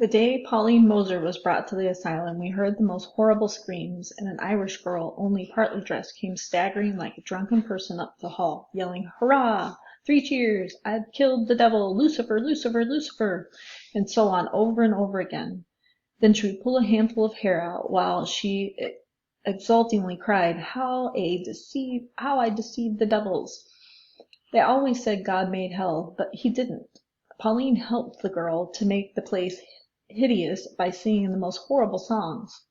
The day Pauline Moser was brought to the asylum, we heard the most horrible screams, and an Irish girl, only partly dressed, came staggering like a drunken person up the hall, yelling, "Hurrah! 3 cheers! I've killed the devil! Lucifer! Lucifer! Lucifer!" and so on over and over again. Then she would pull a handful of hair out, while she exultingly cried, "How I deceived the devils! They always said God made hell, but he didn't." Pauline helped the girl to make the place hideous by singing the most horrible songs.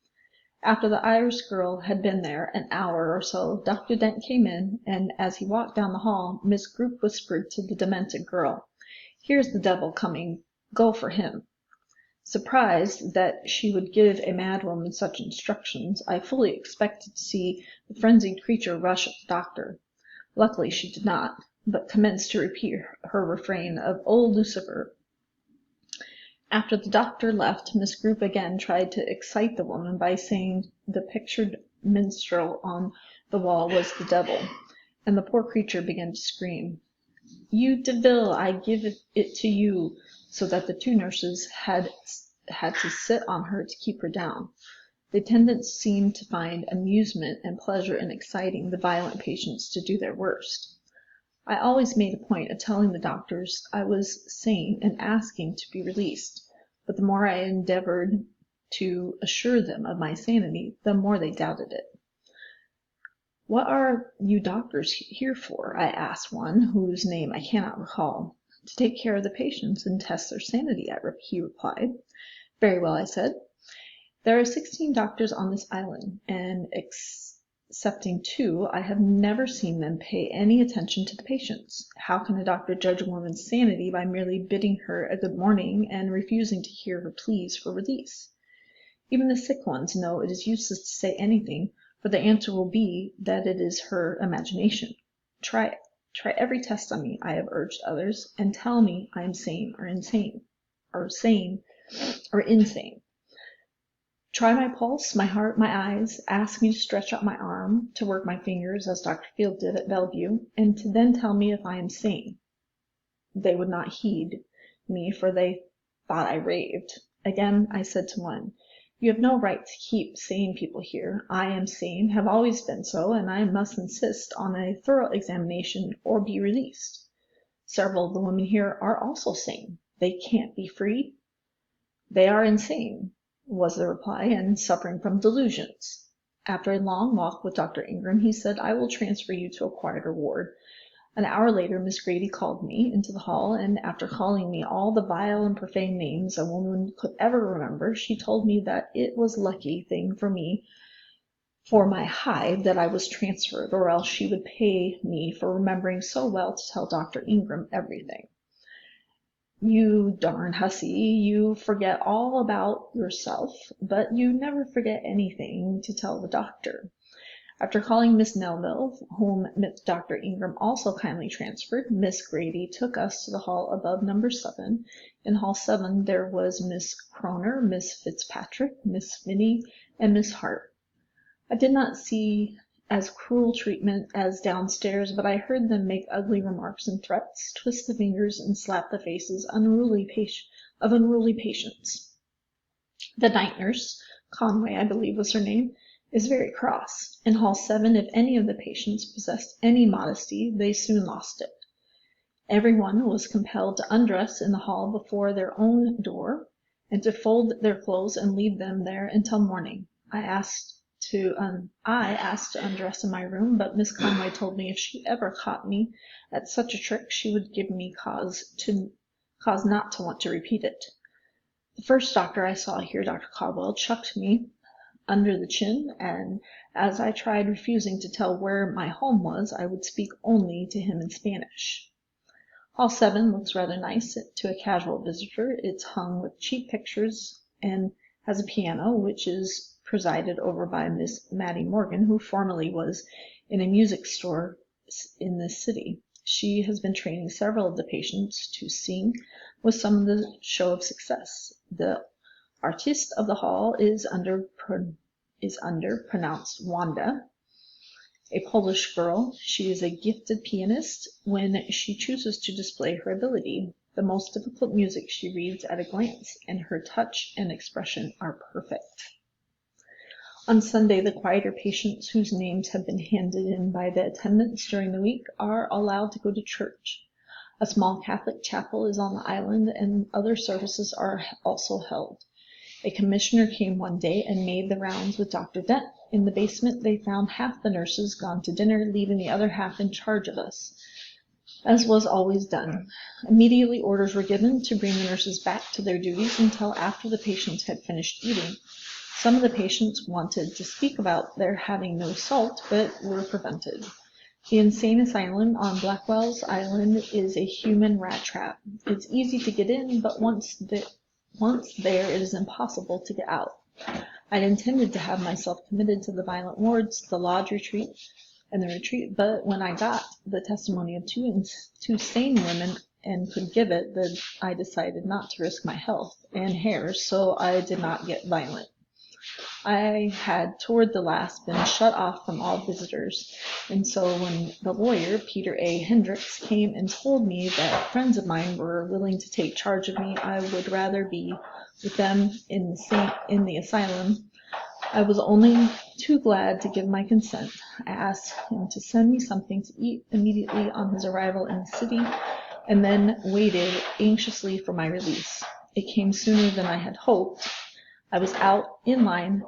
After the Irish girl had been there an hour or so, Dr. Dent came in, and as he walked down the hall, Miss Grupe whispered to the demented girl, "Here's the devil coming. Go for him." Surprised that she would give a madwoman such instructions, I fully expected to see the frenzied creature rush at the doctor. Luckily she did not, but commenced to repeat her refrain of "Old Lucifer." After the doctor left, Miss Grupe again tried to excite the woman by saying the pictured minstrel on the wall was the devil, and the poor creature began to scream, "You devil, I give it to you," so that the 2 nurses had to sit on her to keep her down. The attendants seemed to find amusement and pleasure in exciting the violent patients to do their worst. I always made a point of telling the doctors I was sane and asking to be released, but the more I endeavored to assure them of my sanity, the more they doubted it. "What are you doctors here for?" I asked one, whose name I cannot recall. "To take care of the patients and test their sanity," he replied. "Very well," I said. "There are 16 doctors on this island, and excepting 2, I have never seen them pay any attention to the patients. How can a doctor judge a woman's sanity by merely bidding her a good morning and refusing to hear her pleas for release? Even the sick ones know it is useless to say anything, for the answer will be that it is her imagination. Try it. Try every test on me," I have urged others, "and tell me I am sane or insane. Try my pulse, my heart, my eyes. Ask me to stretch out my arm, to work my fingers, as Dr. Field did at Bellevue, and to then tell me if I am sane." They would not heed me, for they thought I raved. Again I said to one, "You have no right to keep sane people here. I am sane, have always been so, and I must insist on a thorough examination or be released. Several of the women here are also sane. They can't be free." "They are insane," was the reply, "and suffering from delusions." After a long walk with Dr. Ingram, he said, "I will transfer you to a quieter ward." An hour later, Miss Grady called me into the hall, and after calling me all the vile and profane names a woman could ever remember, she told me that it was a lucky thing for my hide that I was transferred, or else she would pay me for remembering so well to tell Dr. Ingram everything. "You darn hussy, you forget all about yourself, but you never forget anything to tell the doctor." After calling Miss Nelville, whom Dr. Ingram also kindly transferred, Miss Grady took us to the hall above number 7. In hall 7 there was Miss Croner, Miss Fitzpatrick, Miss Finney, and Miss Hart. I did not see as cruel treatment as downstairs, but I heard them make ugly remarks and threats, twist the fingers and slap the faces of unruly patients. The night nurse, Conway I believe was her name, is very cross. In hall 7, if any of the patients possessed any modesty, they soon lost it. Everyone was compelled to undress in the hall before their own door, and to fold their clothes and leave them there until morning. I asked to undress in my room, but Miss Conway told me if she ever caught me at such a trick, she would give me cause not to want to repeat it. The first doctor I saw here, Dr. Caldwell, chucked me under the chin, and as I tried refusing to tell where my home was, I would speak only to him in Spanish. Hall 7 looks rather nice to a casual visitor. It's hung with cheap pictures and has a piano, which is presided over by Miss Mattie Morgan, who formerly was in a music store in this city. She has been training several of the patients to sing, with some of the show of success. The artiste of the hall is pronounced Wanda, a Polish girl. She is a gifted pianist when she chooses to display her ability. The most difficult music she reads at a glance, and her touch and expression are perfect. On Sunday, the quieter patients whose names have been handed in by the attendants during the week are allowed to go to church. A small Catholic chapel is on the island, and other services are also held. A commissioner came one day and made the rounds with Dr. Dent. In the basement, they found half the nurses gone to dinner, leaving the other half in charge of us, as was always done. Immediately orders were given to bring the nurses back to their duties until after the patients had finished eating. Some of the patients wanted to speak about their having no salt, but were prevented. The insane asylum on Blackwell's Island is a human rat trap. It's easy to get in, but once there, it is impossible to get out. I'd intended to have myself committed to the violent wards, the lodge retreat, and the retreat, but when I got the testimony of two sane women and could give it, then I decided not to risk my health and hair, so I did not get violent. I had toward the last been shut off from all visitors, and so when the lawyer, Peter A. Hendricks, came and told me that friends of mine were willing to take charge of me, I would rather be with them in the asylum. I was only too glad to give my consent. I asked him to send me something to eat immediately on his arrival in the city, and then waited anxiously for my release. It came sooner than I had hoped. I was out in line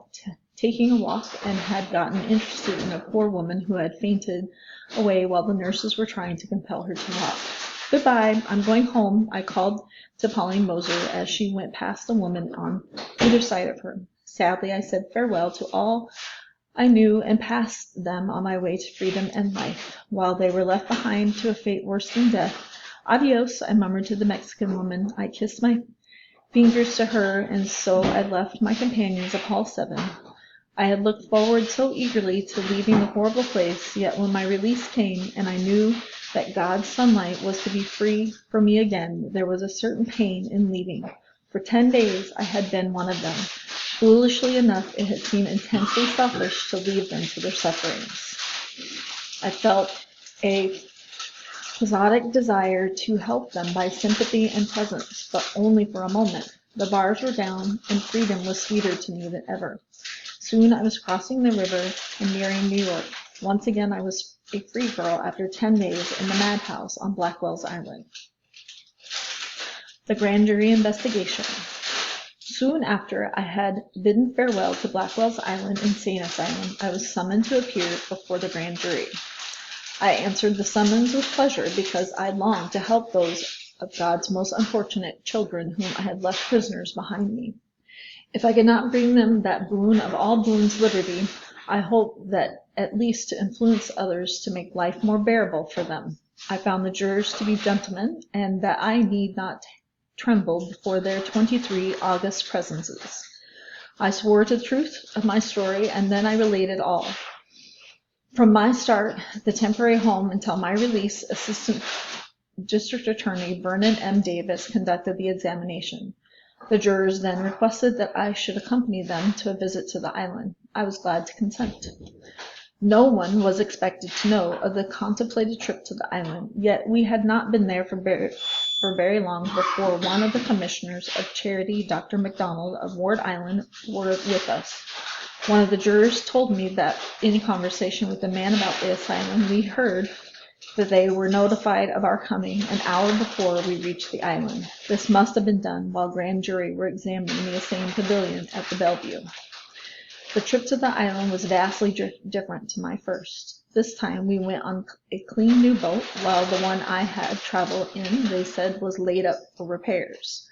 taking a walk and had gotten interested in a poor woman who had fainted away while the nurses were trying to compel her to walk. "Goodbye, I'm going home," I called to Pauline Moser as she went past the woman on either side of her. Sadly, I said farewell to all I knew and passed them on my way to freedom and life, while they were left behind to a fate worse than death. "Adios," I murmured to the Mexican woman. I kissed my fingers to her, and so I left my companions of Hall 7. I had looked forward so eagerly to leaving the horrible place, yet when my release came, and I knew that God's sunlight was to be free for me again, there was a certain pain in leaving. For 10 days I had been one of them. Foolishly enough, it had seemed intensely selfish to leave them to their sufferings. I felt a quixotic desire to help them by sympathy and presence, but only for a moment. The bars were down, and freedom was sweeter to me than ever. Soon I was crossing the river and nearing New York. Once again I was a free girl after 10 days in the Madhouse on Blackwell's Island. The grand jury investigation. Soon after I had bidden farewell to Blackwell's Island Insane Asylum, I was summoned to appear before the grand jury. I answered the summons with pleasure because I longed to help those of God's most unfortunate children whom I had left prisoners behind me. If I could not bring them that boon of all boons, liberty, I hoped that at least to influence others to make life more bearable for them. I found the jurors to be gentlemen, and that I need not tremble before their 23 august presences. I swore to the truth of my story, and then I related all. From my start, the temporary home, until my release, Assistant District Attorney Vernon M. Davis conducted the examination. The jurors then requested that I should accompany them to a visit to the island. I was glad to consent. No one was expected to know of the contemplated trip to the island, yet we had not been there for very long before one of the commissioners of charity, Dr. McDonald of Ward Island, were with us. One of the jurors told me that in conversation with a man about the asylum, we heard that they were notified of our coming an hour before we reached the island. This must have been done while grand jury were examining the insane pavilion at the Bellevue. The trip to the island was vastly different to my first. This time we went on a clean new boat, while the one I had traveled in, they said, was laid up for repairs.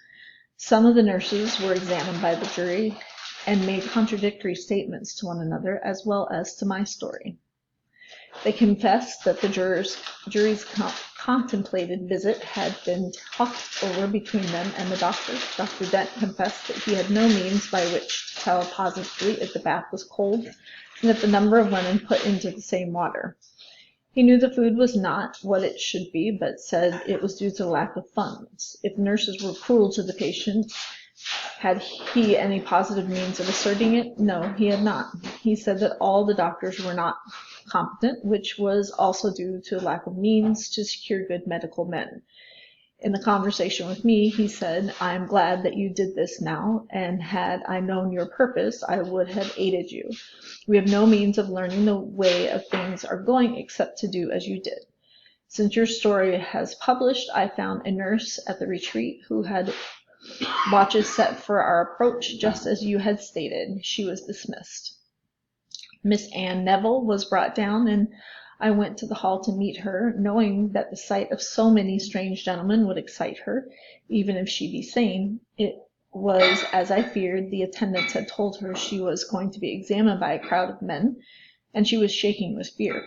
Some of the nurses were examined by the jury and made contradictory statements to one another, as well as to my story. They confessed that the jury's contemplated visit had been talked over between them and the doctors. Dr. Dent confessed that he had no means by which to tell positively if the bath was cold, and that the number of women put into the same water. He knew the food was not what it should be, but said it was due to lack of funds. If nurses were cruel to the patient, had he any positive means of asserting it? No, he had not. He said that all the doctors were not competent, which was also due to a lack of means to secure good medical men. In the conversation with me, he said, "I'm glad that you did this now, and had I known your purpose, I would have aided you. We have no means of learning the way of things are going except to do as you did. Since your story has published, I found a nurse at the retreat who had watches set for our approach, just as you had stated." She was dismissed. Miss Anne Neville was brought down, and I went to the hall to meet her, knowing that the sight of so many strange gentlemen would excite her, even if she be sane. It was, as I feared. The attendants had told her she was going to be examined by a crowd of men, and she was shaking with fear.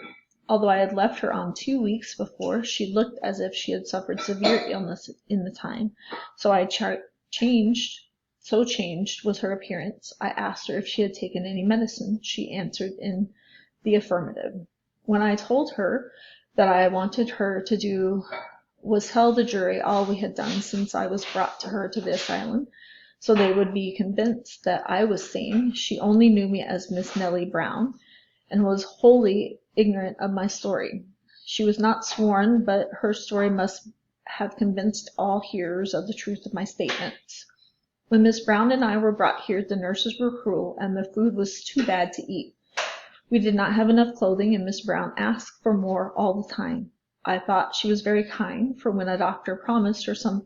Although I had left her on 2 weeks before, she looked as if she had suffered severe illness in the time, so changed was her appearance. I asked her if she had taken any medicine. She answered in the affirmative. When I told her that I wanted her to do was tell the jury all we had done since I was brought to her to the asylum, so they would be convinced that I was sane, she only knew me as Miss Nellie Brown, and was wholly ignorant of my story. She was not sworn, but her story must have convinced all hearers of the truth of my statements. When Miss Brown and I were brought here, the nurses were cruel, and the food was too bad to eat. We did not have enough clothing, and Miss Brown asked for more all the time. I thought she was very kind, for when a doctor promised her some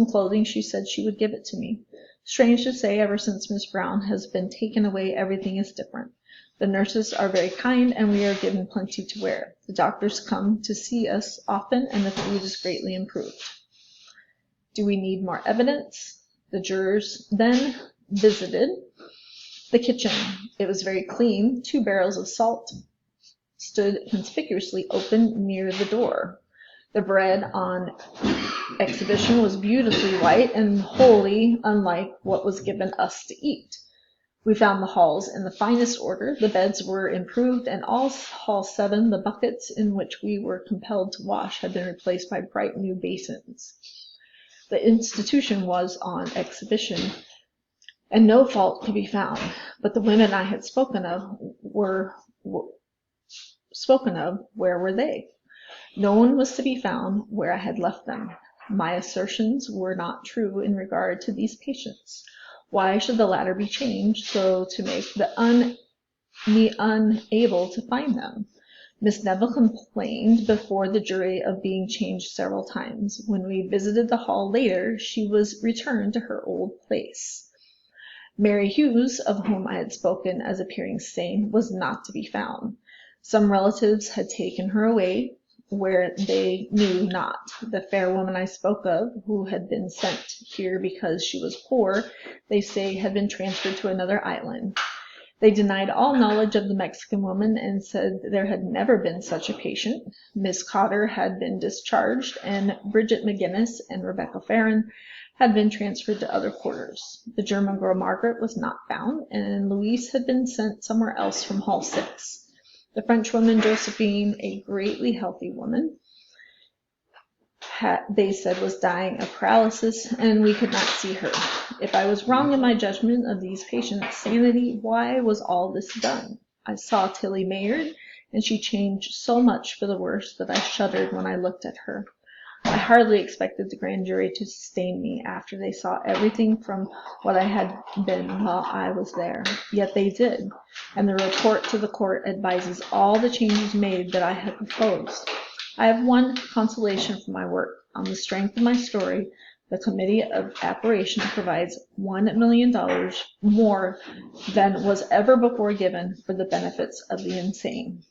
clothing, she said she would give it to me. Strange to say, ever since Miss Brown has been taken away, everything is different. The nurses are very kind, and we are given plenty to wear. The doctors come to see us often, and the food is greatly improved. Do we need more evidence? The jurors then visited the kitchen. It was very clean. 2 barrels of salt stood conspicuously open near the door. The bread on exhibition was beautifully white and wholly unlike what was given us to eat. We found the halls in the finest order. The beds were improved, and all hall 7, the buckets in which we were compelled to wash, had been replaced by bright new basins. The institution was on exhibition, and no fault could be found. But the women I had spoken of, where were they? No one was to be found where I had left them. My assertions were not true in regard to these patients. Why should the latter be changed so to make me unable to find them? Miss Neville complained before the jury of being changed several times. When we visited the hall later, she was returned to her old place. Mary Hughes, of whom I had spoken as appearing sane, was not to be found. Some relatives had taken her away where they knew not. The fair woman I spoke of, who had been sent here because she was poor, they say had been transferred to another island. They denied all knowledge of the Mexican woman and said there had never been such a patient. Miss Cotter had been discharged, and Bridget McGinnis and Rebecca Farron had been transferred to other quarters. The German girl Margaret was not found, and Louise had been sent somewhere else from Hall 6. The Frenchwoman Josephine, a greatly healthy woman, they said was dying of paralysis, and we could not see her. If I was wrong in my judgment of these patients' sanity, why was all this done? I saw Tilly Maynard, and she changed so much for the worse that I shuddered when I looked at her. I hardly expected the grand jury to sustain me after they saw everything from what I had been while I was there. Yet they did, and the report to the court advises all the changes made that I had proposed. I have one consolation for my work. On the strength of my story, the Committee of Apparation provides $1 million more than was ever before given for the benefits of the insane.